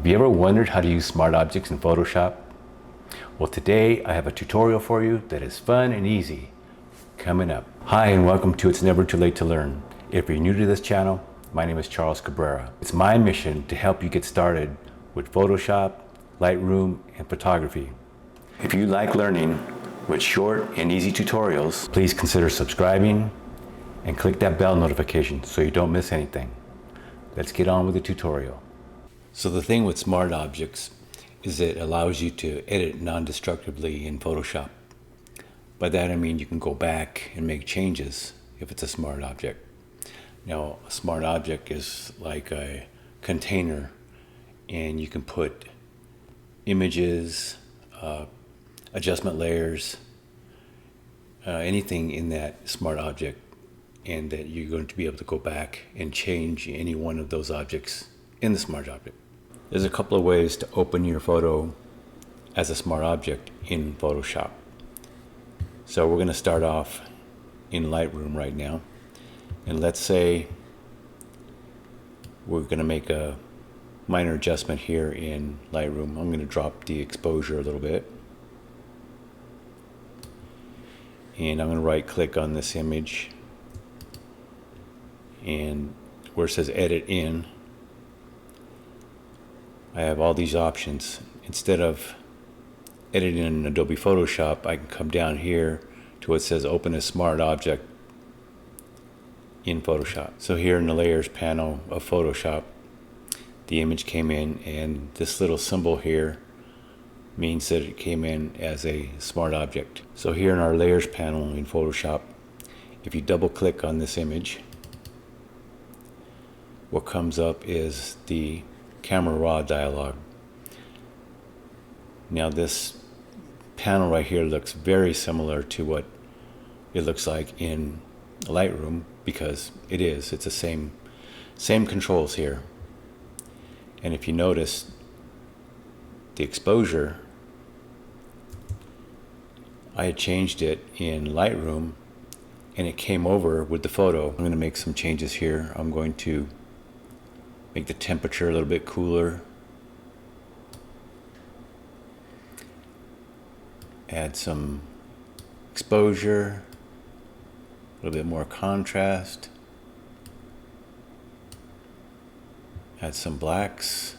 Have you ever wondered how to use smart objects in Photoshop? Well, today I have a tutorial for you that is fun and easy. Coming up. Hi, and welcome to It's Never Too Late to Learn. If you're new to this channel, my name is Charles Cabrera. It's my mission to help you get started with Photoshop, Lightroom, and photography. If you like learning with short and easy tutorials, please consider subscribing and click that bell notification so you don't miss anything. Let's get on with the tutorial. So the thing with smart objects is it allows you to edit non-destructively in Photoshop. By that I mean you can go back and make changes if it's a smart object. Now, a smart object is like a container, and you can put images, adjustment layers, anything in that smart object, and that you're going to be able to go back and change any one of those objects in the smart object. There's a couple of ways to open your photo as a smart object in Photoshop. So we're going to start off in Lightroom right now, and let's say we're going to make a minor adjustment here in Lightroom. I'm going to drop the exposure a little bit, and I'm going to right click on this image, and where it says edit in, I have all these options. Instead of editing in Adobe Photoshop, I can come down here to what says open a smart object in Photoshop. So here in the layers panel of Photoshop, the image came in, and this little symbol here means that it came in as a smart object. So here in our layers panel in Photoshop, if you double click on this image, what comes up is the Camera Raw dialog. Now this panel right here looks very similar to what it looks like in Lightroom, because it's the same controls here. And if you notice the exposure, I had changed it in Lightroom and it came over with the photo. I'm going to make some changes here. I'm going to make the temperature a little bit cooler, add some exposure, a little bit more contrast, add some blacks,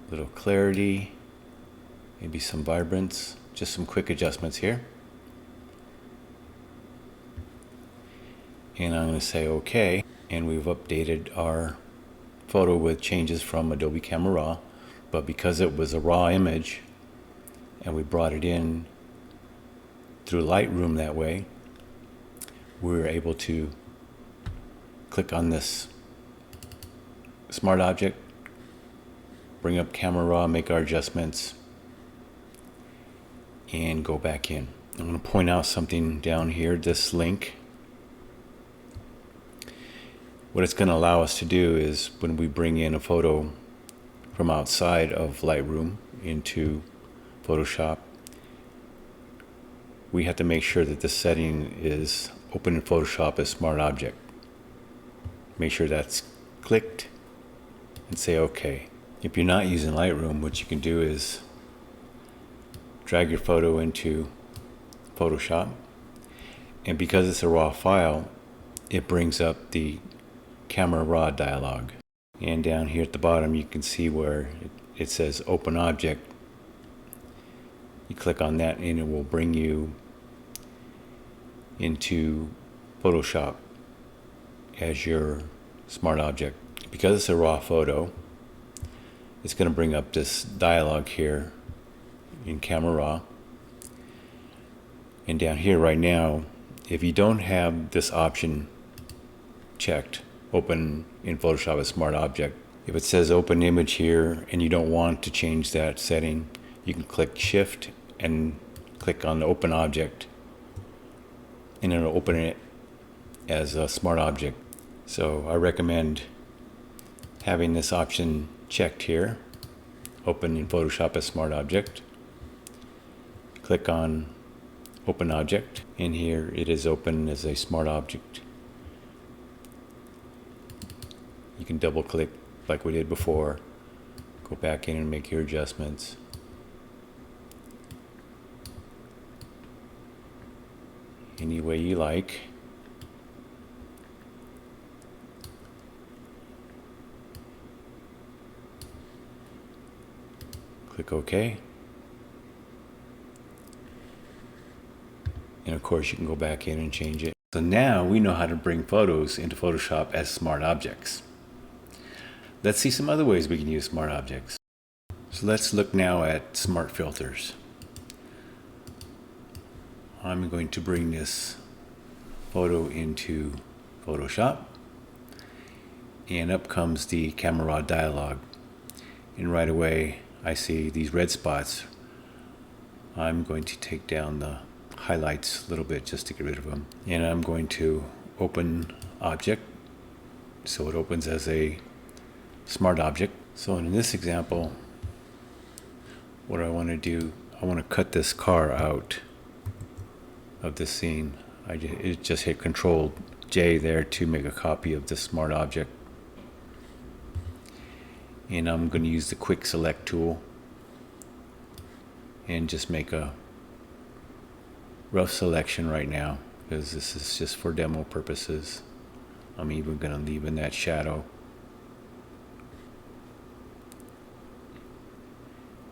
a little clarity, maybe some vibrance, just some quick adjustments here. And I'm going to say OK, and we've updated our photo with changes from Adobe Camera Raw. But because it was a raw image and we brought it in through Lightroom that way, we were able to click on this smart object, bring up Camera Raw, make our adjustments, and go back in. I'm going to point out something down here, this link. What it's going to allow us to do is when we bring in a photo from outside of Lightroom into Photoshop, we have to make sure that the setting is open in Photoshop as smart object. Make sure that's clicked and say OK. If you're not using Lightroom, what you can do is drag your photo into Photoshop, and because it's a raw file, it brings up the Camera Raw dialog. And down here at the bottom you can see where it says open object. You click on that and it will bring you into Photoshop as your smart object. Because it's a raw photo, it's going to bring up this dialog here in Camera Raw. And down here right now, if you don't have this option checked, open in Photoshop as smart object, if it says open image here and you don't want to change that setting, you can click shift and click on the open object, and it'll open it as a smart object. So I recommend having this option checked here, open in Photoshop as smart object. Click on open object, and here it is open as a smart object. You can double click like we did before. Go back in and make your adjustments. Any way you like. Click OK. And of course you can go back in and change it. So now we know how to bring photos into Photoshop as smart objects. Let's see some other ways we can use smart objects. So let's look now at smart filters. I'm going to bring this photo into Photoshop, and up comes the camera raw dialog, and right away I see these red spots. I'm going to take down the highlights a little bit just to get rid of them, and I'm going to open object so it opens as a smart object. So in this example, what I want to do, I want to cut this car out of this scene. It just hit Control J there to make a copy of this smart object, and I'm going to use the quick select tool and just make a rough selection right now, because this is just for demo purposes. I'm even going to leave in that shadow.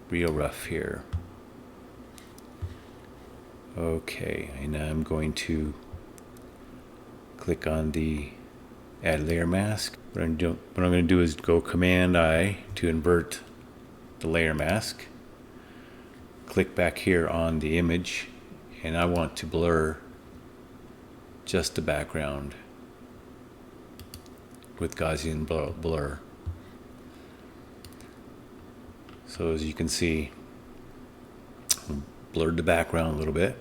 Real rough here. Okay, and now I'm going to click on the add layer mask. What I'm going to do is go Command I to invert the layer mask. Click back here on the image, and I want to blur just the background with Gaussian blur. So as you can see, blurred the background a little bit.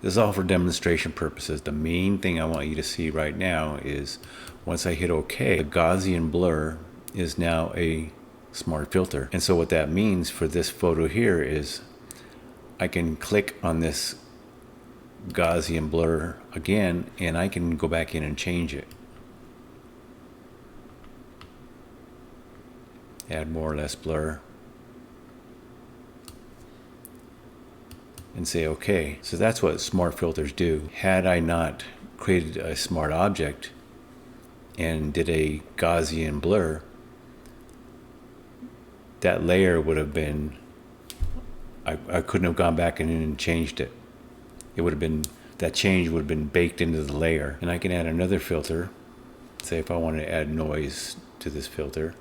This is all for demonstration purposes. The main thing I want you to see right now is once I hit OK, the Gaussian blur is now a smart filter. And so what that means for this photo here is I can click on this Gaussian blur again, and I can go back in and change it. Add more or less blur. And say OK. So that's what smart filters do. Had I not created a smart object and did a Gaussian blur, that layer would have been, I couldn't have gone back in and changed it. It would have been, that change would have been baked into the layer. And I can add another filter. Say if I want to add noise to this filter.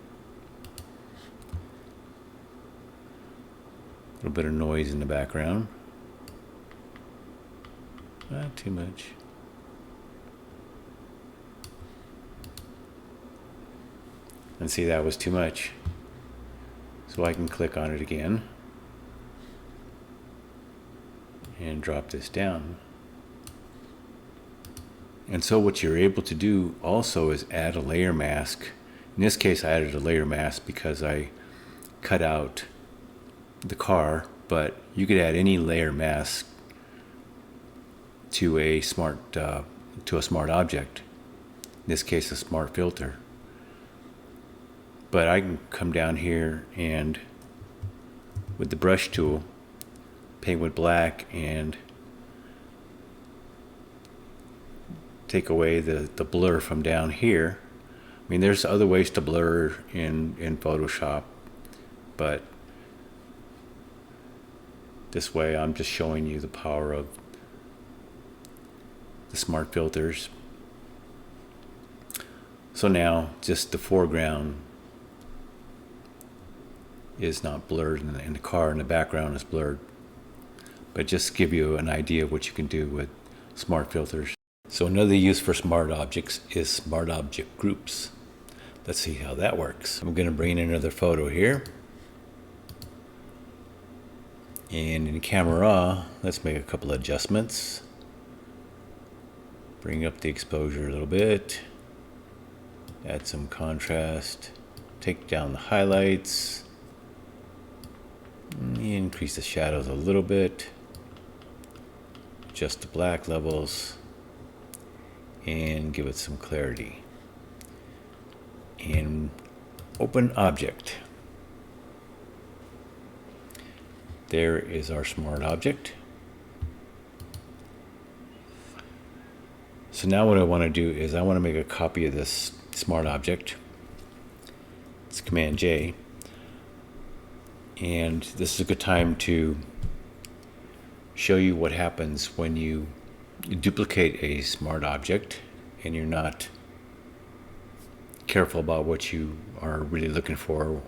A little bit of noise in the background. Not too much. And see, that was too much. So I can click on it again and drop this down. And so what you're able to do also is add a layer mask. In this case, I added a layer mask because I cut out the car, but you could add any layer mask to a smart object. In this case, a smart filter. But I can come down here and with the brush tool, paint with black and take away the blur from down here. I mean, there's other ways to blur in Photoshop, but this way I'm just showing you the power of the smart filters. So now just the foreground is not blurred and the car in the background is blurred, but just give you an idea of what you can do with smart filters. So another use for smart objects is smart object groups. Let's see how that works. I'm going to bring in another photo here, and in camera raw, let's make a couple of adjustments. Bring up the exposure a little bit, add some contrast, take down the highlights, increase the shadows a little bit, adjust the black levels, and give it some clarity. And Open object. There is our smart object. So now what I want to do is I want to make a copy of this smart object. It's Command J. And this is a good time to show you what happens when you duplicate a smart object and you're not careful about what you are really looking for,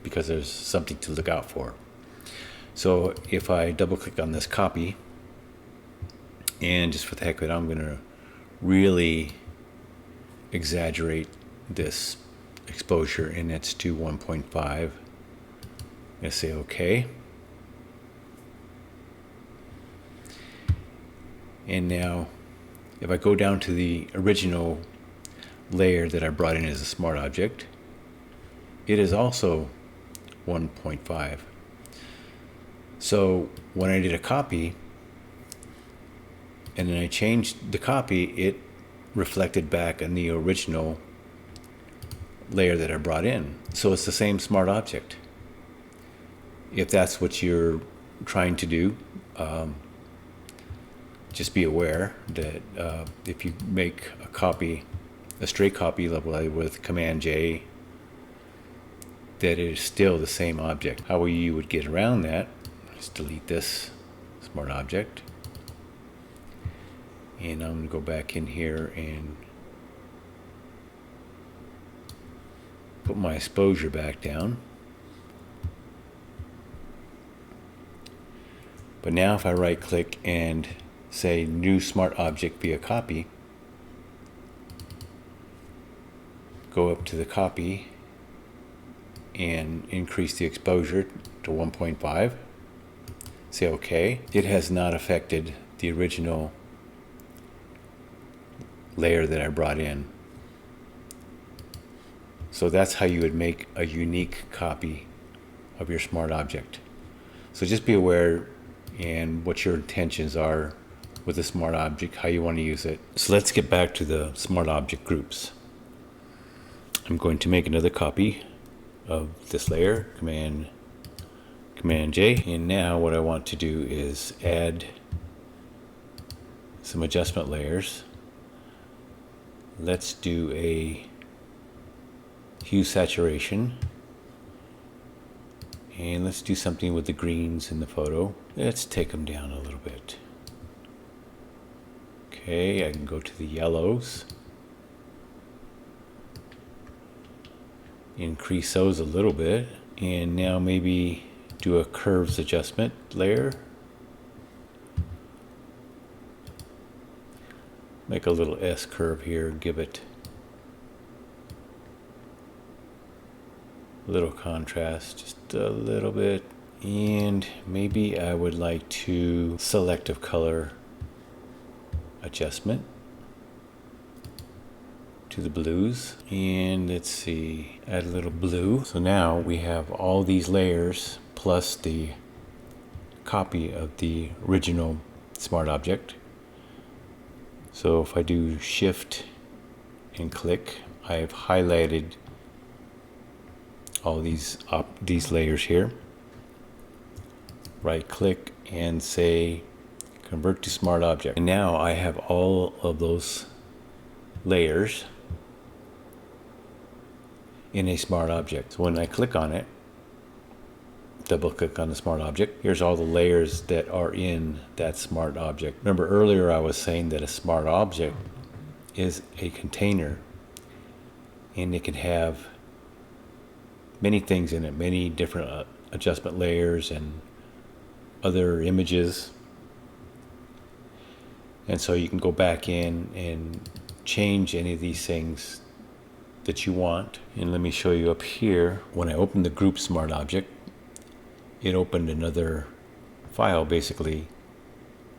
because there's something to look out for. So if I double click on this copy, and just for the heck of it, I'm going to really exaggerate this exposure, and it's to 1.5. I'm going to say OK. And now if I go down to the original layer that I brought in as a smart object, it is also 1.5. So when I did a copy and then I changed the copy, it reflected back in the original layer that I brought in. So it's the same smart object. If that's what you're trying to do, just be aware that if you make a copy, a straight copy level with Command J, that it is still the same object. How you would get around that is delete this smart object. And I'm going to go back in here and put my exposure back down. But now if I right click and say new smart object via copy, go up to the copy and increase the exposure to 1.5, say OK. It has not affected the original layer that I brought in. So that's how you would make a unique copy of your smart object. So just be aware and what your intentions are with the smart object, how you want to use it. So let's get back to the smart object groups. I'm going to make another copy of this layer, Command J. And now what I want to do is add some adjustment layers. Let's do a hue saturation. And let's do something with the greens in the photo. Let's take them down a little bit. Okay, I can go to the yellows. Increase those a little bit. And now maybe do a curves adjustment layer. Make a little S curve here, give it a little contrast, just a little bit. And maybe I would like to selective color adjustment to the blues. And let's see, add a little blue. So now we have all these layers plus the copy of the original smart object. So if I do shift and click, I've highlighted all these layers here. Right click and say convert to smart object. And now I have all of those layers in a smart object. So when I click on it, double click on the smart object, here's all the layers that are in that smart object. Remember earlier I was saying that a smart object is a container and it can have many things in it, many different adjustment layers and other images. And so you can go back in and change any of these things that you want. And let me show you up here. When I open the group smart object, it opened another file, basically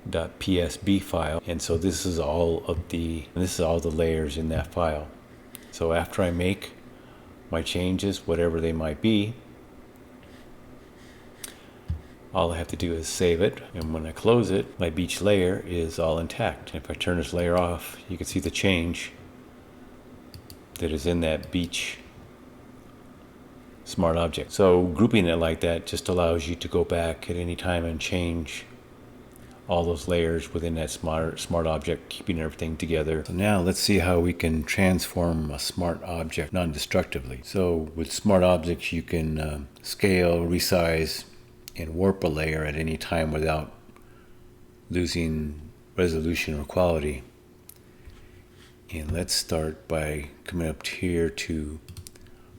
.psb file. And so this is all the layers in that file. So after I make my changes, whatever they might be, all I have to do is save it, and when I close it, my beach layer is all intact. If I turn this layer off, you can see the change that is in that beach smart object. So grouping it like that just allows you to go back at any time and change all those layers within that smart object, keeping everything together. So now let's see how we can transform a smart object non-destructively. So with smart objects, you can scale, resize, and warp a layer at any time without losing resolution or quality. And let's start by coming up here to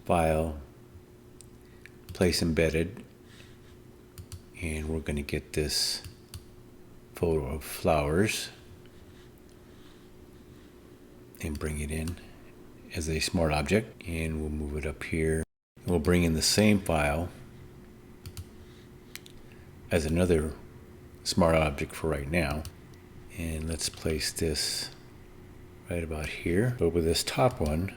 File, Place Embedded, and we're going to get this photo of flowers and bring it in as a smart object, and we'll move it up here. We'll bring in the same file as another smart object for right now, and let's place this right about here. But with this top one,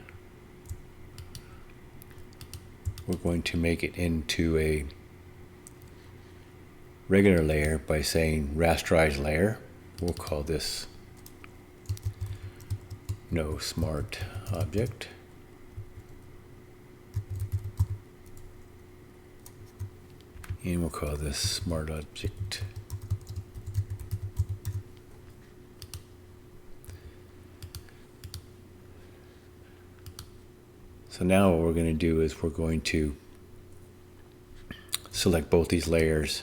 we're going to make it into a regular layer by saying rasterize layer. We'll call this no smart object. And we'll call this smart object. So now what we're going to do is we're going to select both these layers,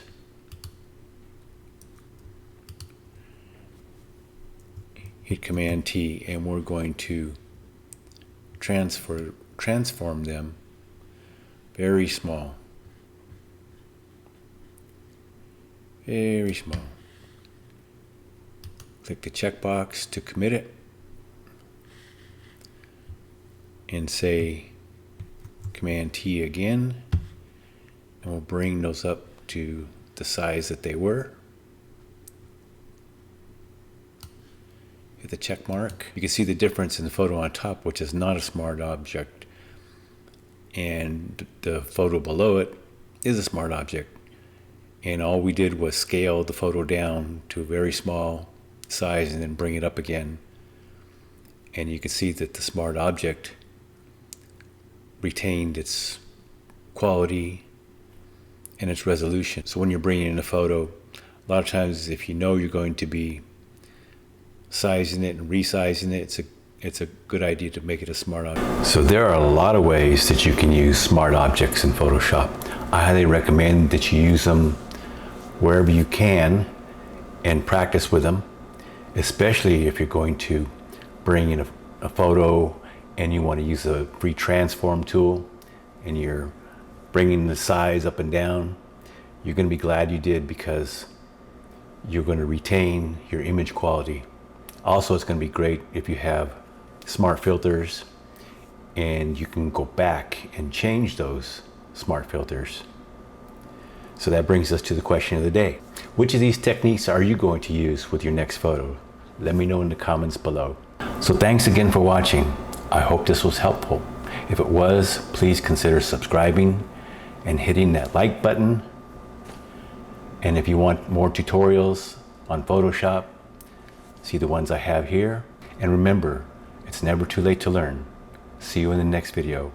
hit Command T, and we're going to transform them very small. Very small. Click the checkbox to commit it and say Command T again, and we'll bring those up to the size that they were. Hit the check mark. You can see the difference in the photo on top, which is not a smart object, and the photo below it is a smart object. And all we did was scale the photo down to a very small size and then bring it up again. And you can see that the smart object retained its quality and its resolution. So when you're bringing in a photo, a lot of times if you know you're going to be sizing it and resizing it, it's a good idea to make it a smart object. So there are a lot of ways that you can use smart objects in Photoshop. I highly recommend that you use them wherever you can and practice with them, especially if you're going to bring in a photo and you want to use a free transform tool and you're bringing the size up and down. You're going to be glad you did, because you're going to retain your image quality. Also, it's going to be great if you have smart filters and you can go back and change those smart filters. So that brings us to the question of the day. Which of these techniques are you going to use with your next photo? Let me know in the comments below. So thanks again for watching. I hope this was helpful. If it was, please consider subscribing and hitting that like button. And if you want more tutorials on Photoshop, see the ones I have here. And remember, it's never too late to learn. See you in the next video.